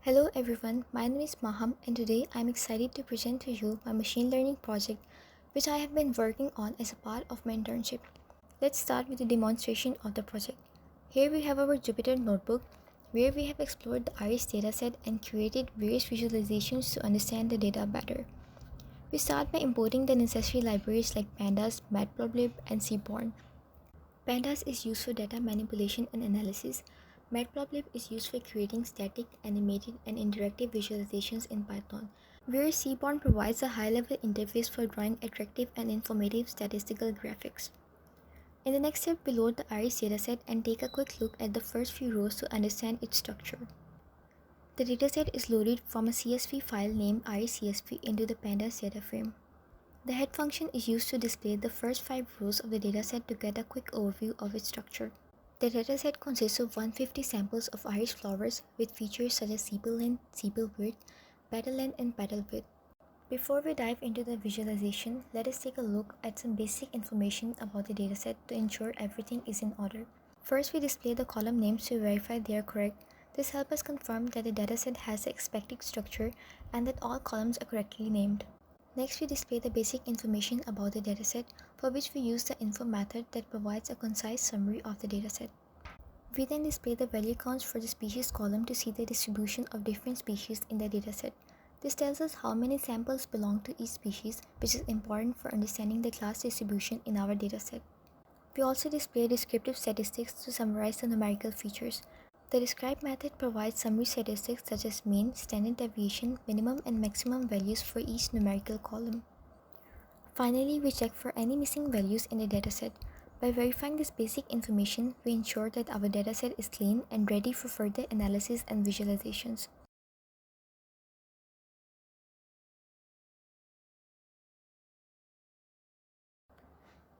Hello everyone, my name is Maham and today I'm excited to present to you my machine learning project which I have been working on as a part of my internship. Let's start with the demonstration of the project. Here we have our Jupyter notebook where we have explored the iris dataset and created various visualizations to understand the data better. We start by importing the necessary libraries like pandas, matplotlib and seaborn. Pandas is used for data manipulation and analysis. Matplotlib is used for creating static, animated, and interactive visualizations in Python, whereas Seaborn provides a high-level interface for drawing attractive and informative statistical graphics. In the next step, we load the iris dataset and take a quick look at the first few rows to understand its structure. The dataset is loaded from a CSV file named iriscsv into the pandas data frame. The head function is used to display the first 5 rows of the dataset to get a quick overview of its structure. The dataset consists of 150 samples of iris flowers with features such as sepal length, sepal width, petal length, and petal width. Before we dive into the visualization, let us take a look at some basic information about the dataset to ensure everything is in order. First, we display the column names to verify they are correct. This helps us confirm that the dataset has the expected structure and that all columns are correctly named. Next, we display the basic information about the dataset, for which we use the info method that provides a concise summary of the dataset. We then display the value counts for the species column to see the distribution of different species in the dataset. This tells us how many samples belong to each species, which is important for understanding the class distribution in our dataset. We also display descriptive statistics to summarize the numerical features. The describe method provides summary statistics such as mean, standard deviation, minimum and maximum values for each numerical column. Finally, we check for any missing values in the dataset. By verifying this basic information, we ensure that our dataset is clean and ready for further analysis and visualizations.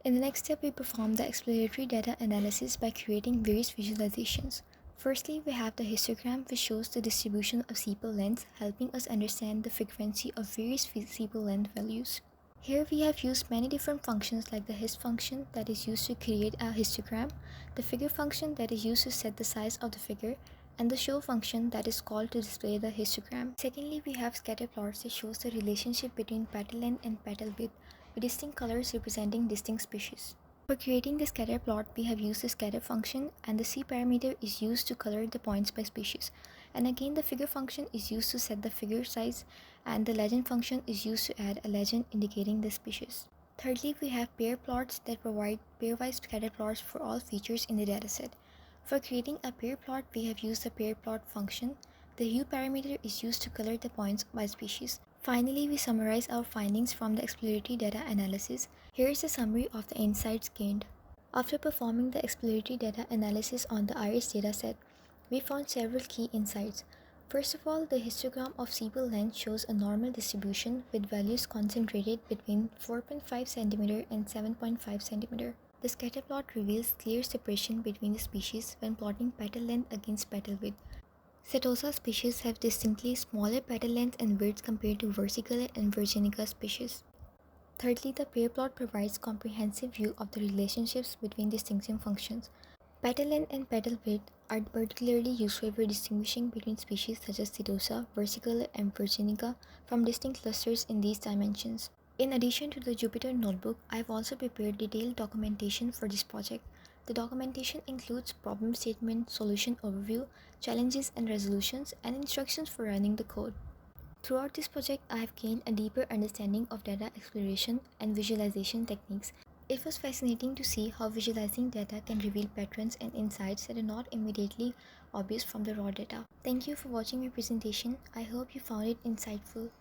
In the next step, we perform the exploratory data analysis by creating various visualizations. Firstly, we have the histogram which shows the distribution of sepal lengths, helping us understand the frequency of various sepal length values. Here we have used many different functions like the hist function that is used to create a histogram, the figure function that is used to set the size of the figure, and the show function that is called to display the histogram. Secondly, we have scatter plots that shows the relationship between petal length and petal width, with distinct colors representing distinct species. For creating the scatter plot, we have used the scatter function, and the C parameter is used to color the points by species. And again, the figure function is used to set the figure size, and the legend function is used to add a legend indicating the species. Thirdly, we have pair plots that provide pairwise scatter plots for all features in the dataset. For creating a pair plot, we have used the pair plot function. The hue parameter is used to color the points by species. Finally, we summarize our findings from the exploratory data analysis. Here is a summary of the insights gained. After performing the exploratory data analysis on the iris dataset, we found several key insights. First of all, the histogram of sepal length shows a normal distribution with values concentrated between 4.5 cm and 7.5 cm. The scatter plot reveals clear separation between the species when plotting petal length against petal width. Setosa species have distinctly smaller petal length and width compared to Versicolor and Virginica species. Thirdly, the pair plot provides comprehensive view of the relationships between distinction functions. Petal length and petal width are particularly useful for distinguishing between species such as Setosa, Versicolor, and Virginica from distinct clusters in these dimensions. In addition to the Jupyter notebook, I have also prepared detailed documentation for this project. The documentation includes problem statement, solution overview, challenges and resolutions, and instructions for running the code. Throughout this project, I have gained a deeper understanding of data exploration and visualization techniques. It was fascinating to see how visualizing data can reveal patterns and insights that are not immediately obvious from the raw data. Thank you for watching my presentation. I hope you found it insightful.